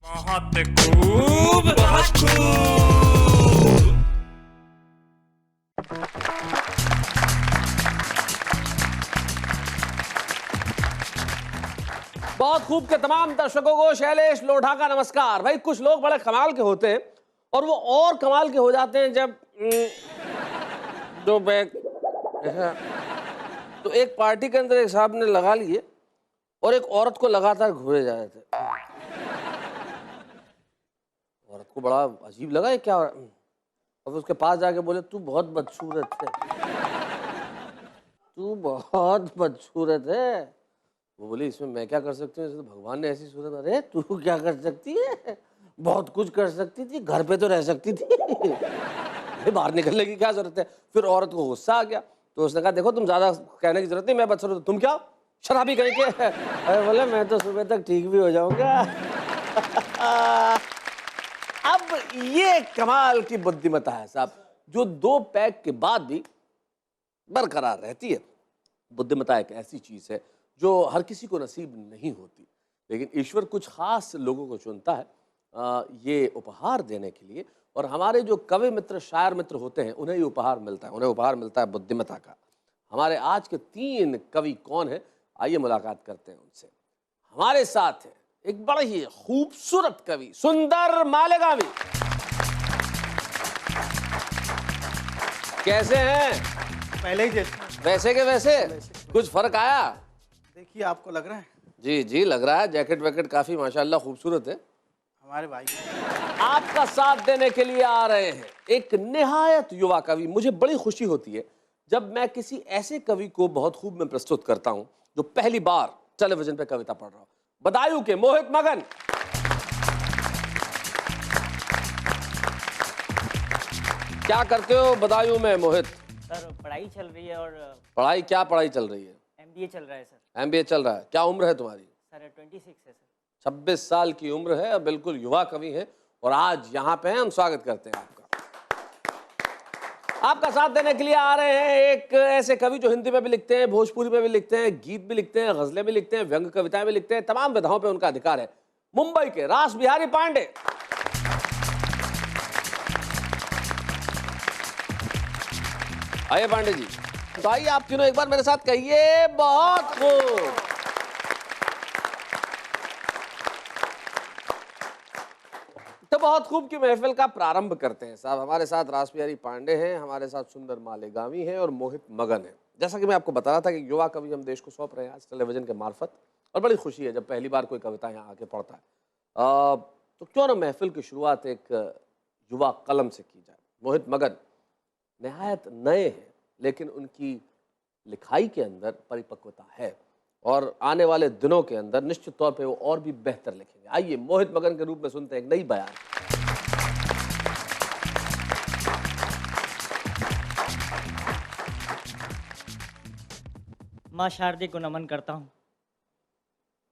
बहुत खूब, बहुत खूब। बहुत खूब के तमाम दर्शकों को शैलेश लोढ़ा का नमस्कार। भाई कुछ लोग बड़े कमाल के होते हैं और वो और कमाल के हो जाते हैं जब जो बैग तो एक पार्टी के अंदर एक साहब ने लगा लिए और एक औरत को लगातार घूरे जा रहे थे। औरत को बड़ा अजीब लगा ये क्या, और उसके पास जाके बोले तू बहुत बदसूरत है, तू बहुत बदसूरत है। वो बोली इसमें मैं क्या कर सकती हूँ, इसे तो भगवान ने ऐसी सूरत। अरे तू क्या कर सकती है, बहुत कुछ कर सकती थी, घर पे तो रह सकती थी, अरे बाहर निकलने की क्या जरूरत है। फिर औरत को गुस्सा आ गया तो उसने कहा देखो तुम ज्यादा कहने की जरूरत नहीं, मैं बदसूरत हूँ, तुम क्या शराबी कहीं के। अरे बोले मैं तो सुबह तक ठीक भी हो जाऊंगा। अब ये कमाल की बुद्धिमत्ता है साहब, जो 2 पैक के बाद भी बरकरार रहती है। बुद्धिमत्ता एक ऐसी चीज है जो हर किसी को नसीब नहीं होती, लेकिन ईश्वर कुछ खास लोगों को चुनता है ये उपहार देने के लिए। और हमारे जो कवि मित्र शायर मित्र होते हैं उन्हें ये उपहार मिलता है, उन्हें उपहार मिलता है बुद्धिमत्ता का। हमारे आज के 3 कवि कौन है, आइए मुलाकात करते हैं उनसे। हमारे साथ है एक बड़े ही खूबसूरत कवि सुंदर मालेगामी। कैसे हैं? पहले ही जैसे वैसे के वैसे कुछ फर्क आया? देखिए, आपको लग रहा है जी जी लग रहा है, जैकेट वैकेट काफी माशाल्लाह खूबसूरत है। हमारे भाई आपका साथ देने के लिए आ रहे हैं एक निहायत युवा कवि। मुझे बड़ी खुशी होती है जब मैं किसी ऐसे कवि को बहुत खूब मैं प्रस्तुत करता हूं जो पहली बार टेलीविजन पे कविता पढ़ रहा हूं। बदायूं के मोहित मगन। क्या करते हो बदायूं में मोहित? सर पढ़ाई चल रही है। और पढ़ाई, क्या पढ़ाई चल रही है? एमबीए चल रहा है सर। एमबीए चल रहा है। क्या उम्र है तुम्हारी? सर 26 है सर। 26 साल की उम्र है और बिल्कुल युवा कवि है और आज यहाँ पे हैं। हम स्वागत करते हैं आपका। आपका साथ देने के लिए आ रहे हैं एक ऐसे कवि जो हिंदी में भी लिखते हैं, भोजपुरी में भी लिखते हैं, गीत भी लिखते हैं, गजलें भी लिखते हैं, व्यंग कविताएं भी लिखते हैं, तमाम विधाओं पे उनका अधिकार है। मुंबई के रास बिहारी पांडे। आइए पांडे जी। तो आइए आप तीनों एक बार मेरे साथ कहिए बहुत खूब। तो बहुत खूब की महफिल का प्रारंभ करते हैं साहब। हमारे साथ रास बिहारी पांडे हैं, हमारे साथ सुंदर मालेगामी हैं और मोहित मगन है। जैसा कि मैं आपको बता रहा था कि युवा कवि हम देश को सौंप रहे हैं आज टेलीविजन के मार्फत, और बड़ी खुशी है जब पहली बार कोई कविता यहाँ आके पढ़ता है। तो क्यों ना महफिल की शुरुआत एक युवा कलम से की जाए। मोहित मगन नहायत नए हैं लेकिन उनकी लिखाई के अंदर परिपक्वता है और आने वाले दिनों के अंदर निश्चित तौर पे वो और भी बेहतर लिखेंगे। आइए मोहित मगन के रूप में सुनते हैं एक नई बयान। माँ शारदे को नमन करता हूँ,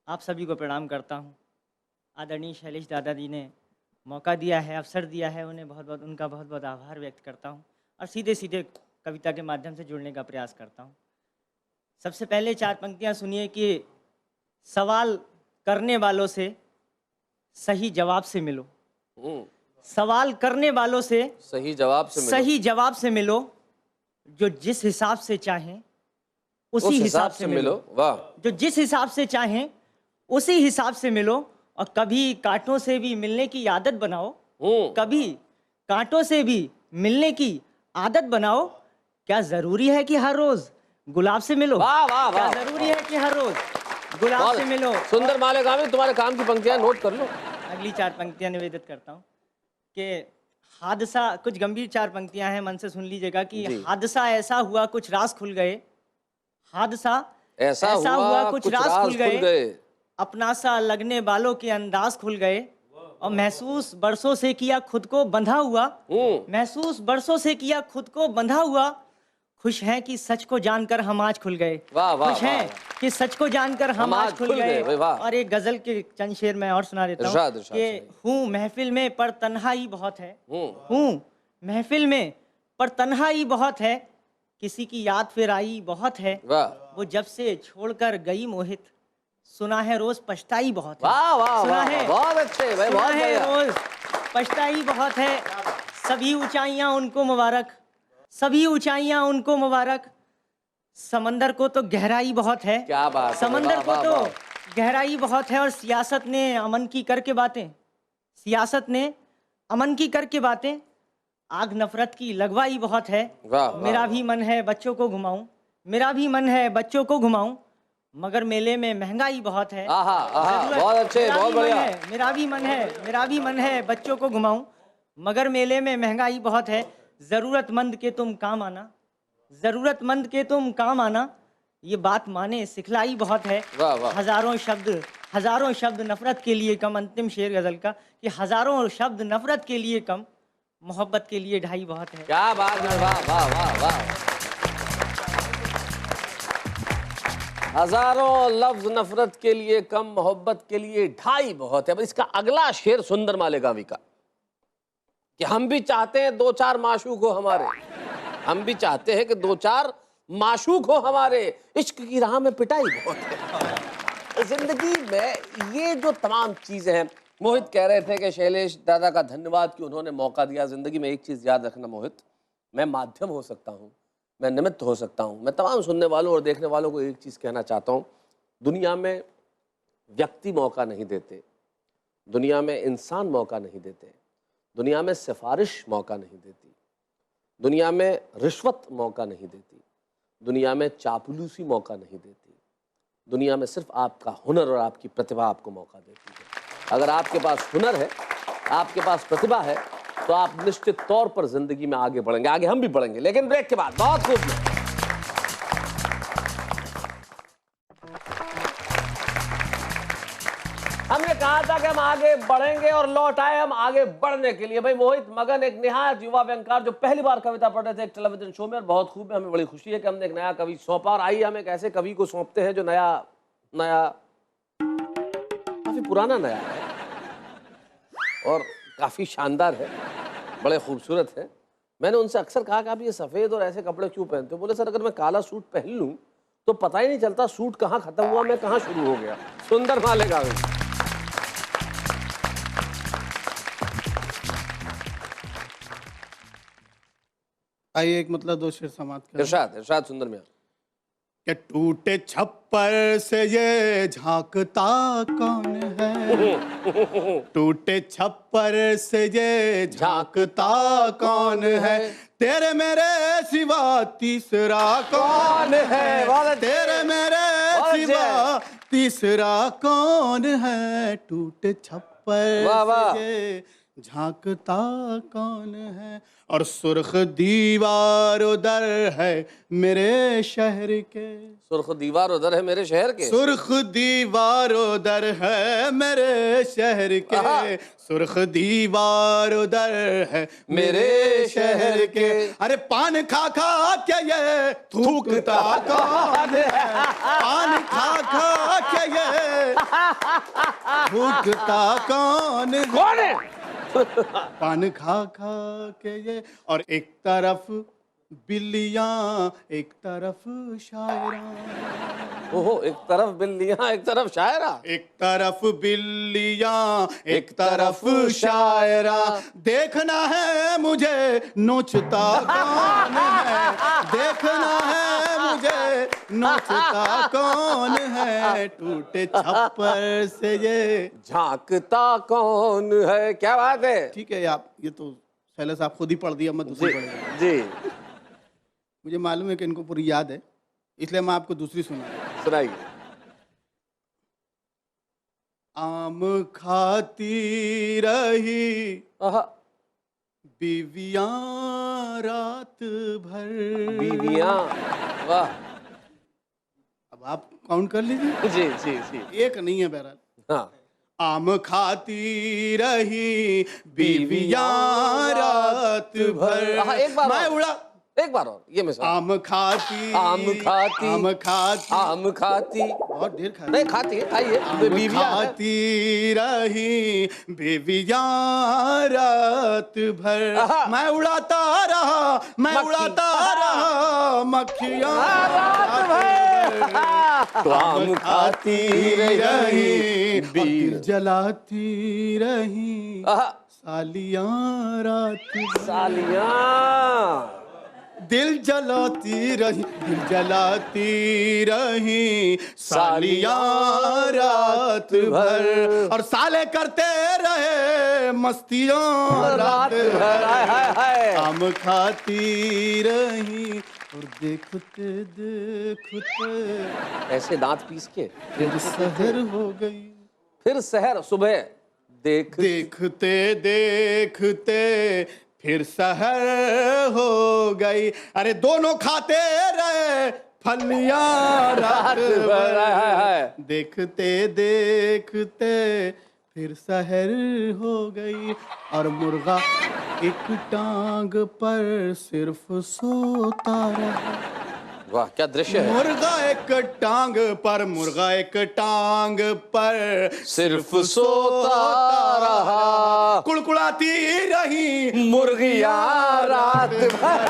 आप सभी को प्रणाम करता हूँ। आदरणीय शैलेश दादा जी ने मौका दिया है, अवसर दिया है, उन्हें उनका बहुत बहुत आभार व्यक्त करता हूँ और सीधे सीधे कविता के माध्यम से जुड़ने का प्रयास करता हूँ। सबसे पहले 4 पंक्तियाँ सुनिए कि सवाल करने वालों से सही जवाब से मिलो। सवाल करने वालों से सही जवाब से मिलो। सही जवाब से मिलो, जो जिस हिसाब से चाहें उसी हिसाब से मिलो। वाह। जो जिस हिसाब से चाहें उसी हिसाब से मिलो और कभी कांटों से भी मिलने की आदत बनाओ। कभी कांटों से भी मिलने की आदत बनाओ। क्या जरूरी है कि हर रोज गुलाब से मिलो? वाह वाह क्या वाह। जरूरी है कि हर रोज गुलाब से मिलो? सुंदर मालेगामी, तुम्हारे काम की पंक्तियां नोट कर लो। अगली 4 पंक्तियां निवेदित करता हूँ कि हादसा, कुछ गंभीर 4 पंक्तियां हैं, मन से सुन लीजिएगा कि जी। हादसा ऐसा हुआ कुछ राज खुल गए। हादसा ऐसा हुआ कुछ कुछ राज खुल गए। गए। अपना सा लगने वालों के अंदाज खुल गए और महसूस बरसों से किया खुद को बंधा हुआ। महसूस बरसों से किया खुद को बंधा हुआ। खुश हैं कि सच को जानकर हम आज खुल गए। वाह वाह खुश हैं कि सच को जानकर हम आज खुल गए। भाई वाह। और एक गजल के चंद शेर मैं और सुना देता इरशाद, हूँ इरशाद कि सुनाइए। हूँ महफिल में पर तन्हाई बहुत है। हूँ महफिल में पर तन्हाई बहुत है, किसी की याद फिर आई बहुत है। वाह। वो जब से छोड़कर गई मोहित, सुना है रोज पछताई बहुत है। वाह वाह सुना वाह है, बहुत अच्छे भाई, सुना बहुत है बढ़िया। रोज पछताई बहुत है। सभी ऊंचाइयां उनको मुबारक, सभी ऊंचाइयां उनको मुबारक। समंदर को तो गहराई बहुत है, क्या बात है, समंदर वाह, को वाह, तो वाह। गहराई बहुत है। और सियासत ने अमन की करके बातें, सियासत ने अमन की करके बातें, आग नफरत की लगवाई बहुत है। वाह, वाह, मेरा वाह। भी मन है बच्चों को घुमाऊं, मेरा भी मन है बच्चों को घुमाऊं, मगर मेले में महंगाई बहुत है। आहा आहा, जरूरत- बहुत अच्छे, मेरा बहुत भी मन बढ़िया। है, मेरा भी मन है, मेरा भी मन है बच्चों को घुमाऊं, मगर मेले में महंगाई बहुत है। जरूरतमंद के तुम काम आना, जरूरतमंद के तुम काम आना, ये बात माने सिखलाई बहुत है। वाह, वाह। हजारों शब्द नफरत के लिए कम। अंतिम शेर गजल का कि हजारों शब्द नफरत के लिए कम, मोहब्बत के लिए ढाई बहुत है। क्या बात है, वाह वाह वाह वाह। हजारों लफ्ज नफरत के लिए कम, मोहब्बत के लिए ढाई बहुत है। अब इसका अगला शेर सुंदर मालेगावी का, कि हम भी चाहते हैं दो चार माशूक हो हमारे, हम भी चाहते हैं कि दो चार माशूक हो हमारे, इश्क की राह में पिटाई बहुत है। जिंदगी में ये जो तमाम चीजें हैं, मोहित कह रहे थे कि शैलेश दादा का धन्यवाद कि उन्होंने मौका दिया। जिंदगी में एक चीज याद रखना मोहित, मैं माध्यम हो सकता हूँ, मैं निमित्त हो सकता हूँ। मैं तमाम सुनने वालों और देखने वालों को एक चीज़ कहना चाहता हूँ, दुनिया में व्यक्ति मौका नहीं देते, दुनिया में इंसान मौका नहीं देते, दुनिया में सिफारिश मौका नहीं देती, दुनिया में रिश्वत मौका नहीं देती, दुनिया में चापलूसी मौका नहीं देती, दुनिया में सिर्फ आपका हुनर और आपकी प्रतिभा आपको मौका देती है। अगर आपके पास हुनर है, आपके पास प्रतिभा है, तो आप निश्चित तौर पर जिंदगी में आगे बढ़ेंगे। आगे हम भी बढ़ेंगे, लेकिन ब्रेक के बाद। बहुत खूब। हमने कहा था कि हम आगे बढ़ेंगे और लौट आए हम आगे बढ़ने के लिए। भाई मोहित मगन एक निहायत युवा व्यंगकार जो पहली बार कविता पढ़ रहे थे एक टेलीविजन शो में, और बहुत खूब है। हमें बड़ी खुशी है कि हमने एक नया कवि सौंपा, और आइए हम एक ऐसे कवि को सौंपते हैं जो नया काफी पुराना नया है और काफी शानदार है, बड़े खूबसूरत है। मैंने उनसे अक्सर कहा कि आप ये सफेद और ऐसे कपड़े क्यों पहनते हो? बोले सर अगर मैं काला सूट पहन लूं तो पता ही नहीं चलता सूट कहाँ खत्म हुआ, मैं कहाँ शुरू हो गया। सुंदर मालेगावी। आइए एक मतलब दो शेर समाप्त करें। इरशाद इरशाद सुंदर मियां। कि टूटे छप्पर से ये झांकता कौन है, टूटे छप्पर से ये झांकता कौन है, तेरे मेरे सिवा तीसरा कौन है, तेरे मेरे सिवा तीसरा कौन है, टूटे छप्पर वाह, वाह। से ये झांकता कौन है। और सुर्ख दीवार उधर है मेरे शहर के, सुर्ख दीवार उधर है मेरे शहर के, सुर्ख दीवार उधर है मेरे शहर के, सुर्ख दीवार उधर है मेरे शहर के। अरे पान खा खा क्या ये थूकता कौन है, पान खा खा क्या ये थूकता कौन है, कौन है? पान खा खा के ये। और एक तरफ बिल्लियां एक तरफ शायरा, ओहो, एक तरफ बिल्लियां एक तरफ शायरा, एक तरफ बिल्लियां एक तरफ शायरा, देखना है मुझे नोचता कौन है, देखना है मुझे नोचता कौन है, टूटे छप्पर से ये झांकता कौन है। क्या बात है। ठीक है। आप ये तो शैलेश आप खुद ही पढ़ दिया, मैं दूसरी पढ़ेगा। जी मुझे मालूम है कि इनको पूरी याद है, इसलिए मैं आपको दूसरी सुना। सुनाइए। आम खाती रही आहा, बीवियां रात भर, बीवियां, वाह। अब आप काउंट कर लीजिए। जी जी जी, एक नहीं है बहरहाल। हाँ। आम खाती रही बीवियां रात भर, हाँ, एक बार मैं और। उड़ा एक बार और ये मिसाल। आम खाती आम खाती आम खाती आम खाती बहुत ढेर खाती नहीं खाती है, खाइए बीवियां हैं। खाती रही बेबियां रात भर आहा। मैं उड़ाता रहा मैं मक्खी। उड़ाता रहा मक्खियां रात भर। तो आम खाती रही और दिल जलाती रही आहा, सालियां रात भर सालियां दिल जलाती रही सालियां रात भर और साले करते रहे मस्तियां रात भर हाय हाय हाय। आम खाती रही और देखते देखते ऐसे दांत पीस के फिर सहर हो गई फिर शहर सुबह देखते देखते फिर सहर हो गई अरे दोनों खाते रहे फलियां रात भर हाय हाय। देखते देखते फिर सहर हो गई और मुर्गा एक टांग पर सिर्फ सोता रहा वाह क्या दृश्य है। मुर्गा एक टांग पर सिर्फ सोता रहा कुड़कुड़ाती रही मुर्गियां रात भर।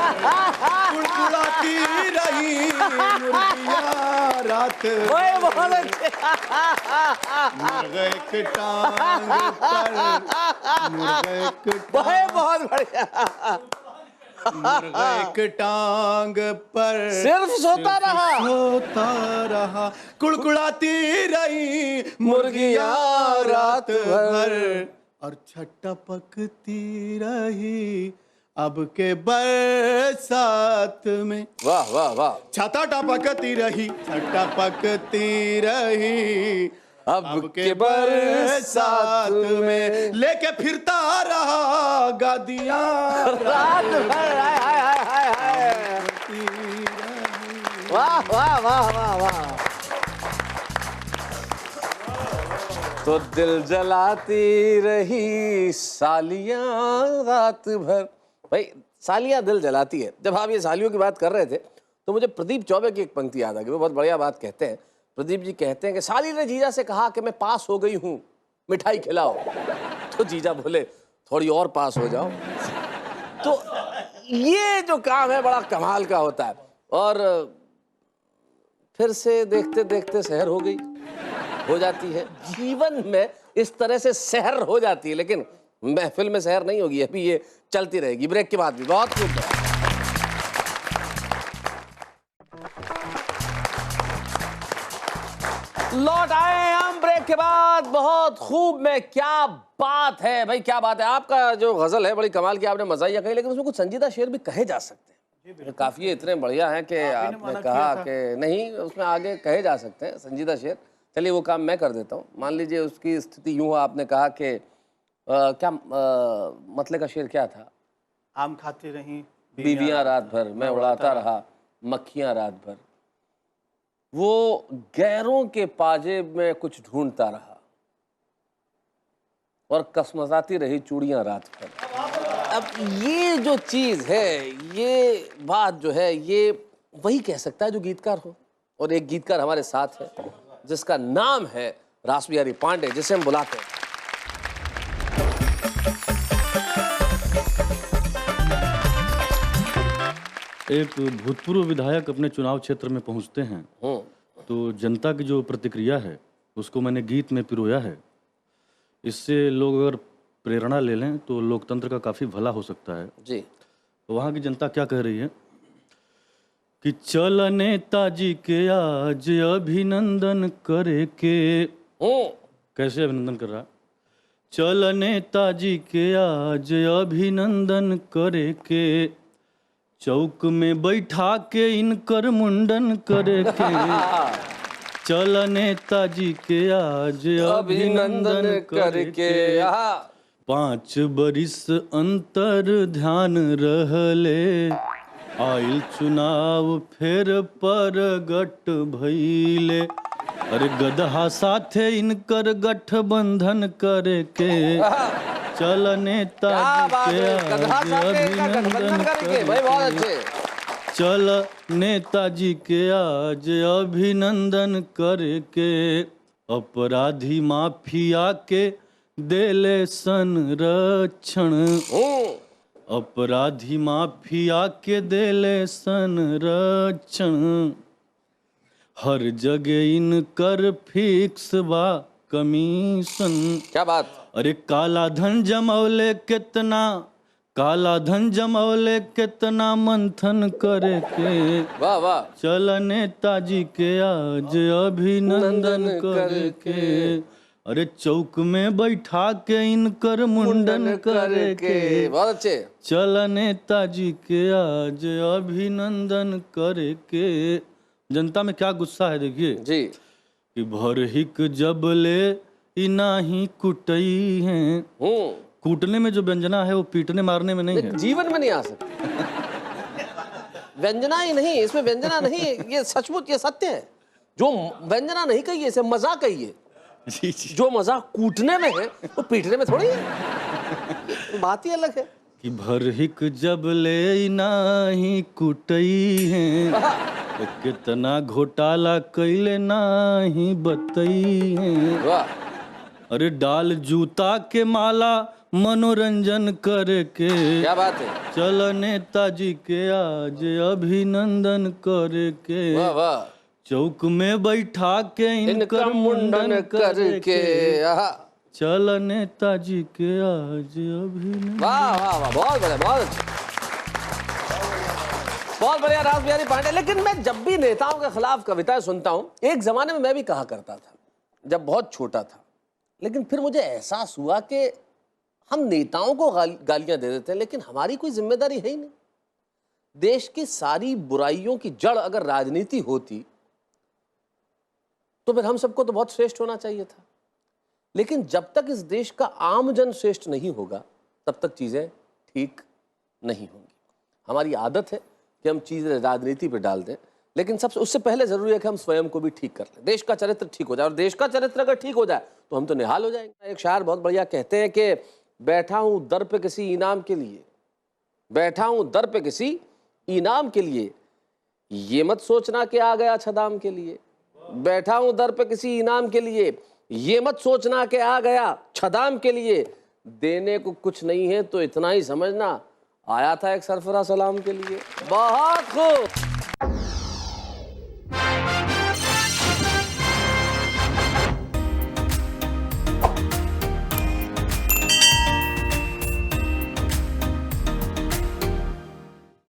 कुड़कुड़ाती रही मुर्गियां रात ओए बहुत अच्छे। मुर्गा एक टांग पर मुर्गा एक बहुत बढ़िया। मुर्गा एक टांग पर सिर्फ सोता रहा कुड़कुड़ाती रही मुर्गियां रात भर और छट्टा पकती रही अब के बरसात में वाह वाह वाह। छाता टपकती रही छट्टा पकती रही अब के बरसात में लेके फिरता रहा गादियां रात भर हाय हाय हाय हाय। वाह वाह वाह वाह वाह। तो दिल जलाती रही सालियां रात भर। भाई सालियां दिल जलाती है। जब आप ये सालियों की बात कर रहे थे तो मुझे प्रदीप चौबे की एक पंक्ति याद आ गई। वो बहुत बढ़िया बात कहते हैं। प्रदीप जी कहते हैं कि साली ने जीजा से कहा कि मैं पास हो गई हूँ, मिठाई खिलाओ। तो जीजा बोले थोड़ी और पास हो जाओ। तो ये जो काम है बड़ा कमाल का होता है। और फिर से देखते देखते सहर हो जाती है। जीवन में इस तरह से सहर हो जाती है, लेकिन महफिल में सहर नहीं होगी, अभी ये चलती रहेगी। ब्रेक के बाद भी बहुत खूब। लौट आए हम ब्रेक के बाद। बहुत खूब में क्या बात है भाई, क्या बात है। आपका जो गजल है बड़ी कमाल की, आपने मज़ाहिया कही, लेकिन उसमें कुछ संजीदा शेर भी कहे जा सकते हैं। काफी इतने बढ़िया हैं कि आपने कहा कि नहीं, उसमें आगे कहे जा सकते हैं संजीदा शेर। चलिए वो काम मैं कर देता हूँ। मान लीजिए उसकी स्थिति यूँ, आपने कहा कि क्या मतलब का शेर क्या था? आम खाती रही बीवियां रात भर, मैं उड़ाता रहा मक्खियां रात भर। वो गैरों के पाजेब में कुछ ढूंढता रहा और कसमसाती रही चूड़ियां रात भर। अब ये जो चीज है, ये बात जो है, ये वही कह सकता है जो गीतकार हो। और एक गीतकार हमारे साथ है जिसका नाम है रासबिहारी पांडे, जिसे हम बुलाते हैं। एक भूतपूर्व विधायक अपने चुनाव क्षेत्र में पहुंचते हैं तो जनता की जो प्रतिक्रिया है उसको मैंने गीत में पिरोया है। इससे लोग अगर प्रेरणा ले लें तो लोकतंत्र का काफ़ी भला हो सकता है जी। तो वहाँ की जनता क्या कह रही है कि चल नेताजी के आज अभिनंदन करे के। कैसे अभिनंदन कर रहा? चल नेताजी के आज अभिनंदन करे के, चौक में बैठा के इनकर मुंडन करे के। चल नेताजी के आज अभिनंदन करके। 5 बरिस अंतर ध्यान रहले, आइल चुनाव फेर परगट भइले। अरे गदहा साथे इनकर गठबंधन करे के, चल नेताजी के आज अभिनंदन भाई बहुत अच्छे। चल नेताजी के आज अभिनंदन करके, अपराधी माफिया के देले संरक्षण, अपराधी माफिया के देले संरक्षण, हर जगह इनकर फिक्स बा कमीशन। क्या बात। अरे काला धन जमौले कितना, काला धन जमौले कितना मंथन करे के, वाह वाह। चल नेताजी के आज अभिनंदन करके, अरे चौक में बैठा के इनकर मुंडन करे के, बहुत अच्छे। चल नेताजी के आज अभिनंदन करे के। जनता में क्या गुस्सा है देखिए जी। कि भरहिक जब ले इनाही कुटई हैं। कूटने में जो व्यंजना है वो पीटने मारने में नहीं है। जीवन में नहीं आ सकती व्यंजना ही नहीं, इसमें व्यंजना नहीं है, ये सचमुच ये सत्य है। जो व्यंजना नहीं कही इसे मजाक कहिए, जी जी। जो मजाक कूटने में है वो पीटने में थोड़ी है, बात ही अलग है। कि भरहिक जब ले इनाही कुटई हैं, तो कितना घोटाला कैले नाही बतई हैं। वाह। अरे डाल जूता के माला मनोरंजन करके, क्या बात है। चल नेताजी के आज अभिनंदन करके, वाह वाह। चौक में बैठा के इनका मुंडन करके, आहा। चल नेताजी के आज अभिनंदन। वाह वाह वाह, बहुत बढ़िया, बहुत अच्छा, बहुत बढ़िया रास बिहारी पांडे। लेकिन मैं जब भी नेताओं के खिलाफ कविताएं सुनता हूं, एक जमाने में मैं भी कहा करता था जब बहुत छोटा था, लेकिन फिर मुझे एहसास हुआ कि हम नेताओं को गालियां दे देते हैं, लेकिन हमारी कोई जिम्मेदारी है ही नहीं। देश की सारी बुराइयों की जड़ अगर राजनीति होती तो फिर हम सबको तो बहुत श्रेष्ठ होना चाहिए था। लेकिन जब तक इस देश का आम जन श्रेष्ठ नहीं होगा तब तक चीजें ठीक नहीं होंगी। हमारी आदत है कि हम चीजें राजनीति पे डाल दें, लेकिन सबसे उससे पहले जरूरी है कि हम स्वयं को भी ठीक कर लें, देश का चरित्र ठीक हो जाए। और देश का चरित्र अगर ठीक हो जाए तो हम तो निहाल हो जाएंगे। एक शायर बहुत बढ़िया कहते हैं कि बैठा हूं दर पे किसी इनाम के लिए, बैठा हूं दर पे किसी इनाम के लिए, ये मत सोचना कि आ गया छदाम के लिए। बैठा हूं दर पे किसी इनाम के लिए, ये मत सोचना कि आ गया छदाम के लिए। देने को कुछ नहीं है तो इतना ही समझना, आया था एक सरफरा सलाम के लिए। बहुत खूब।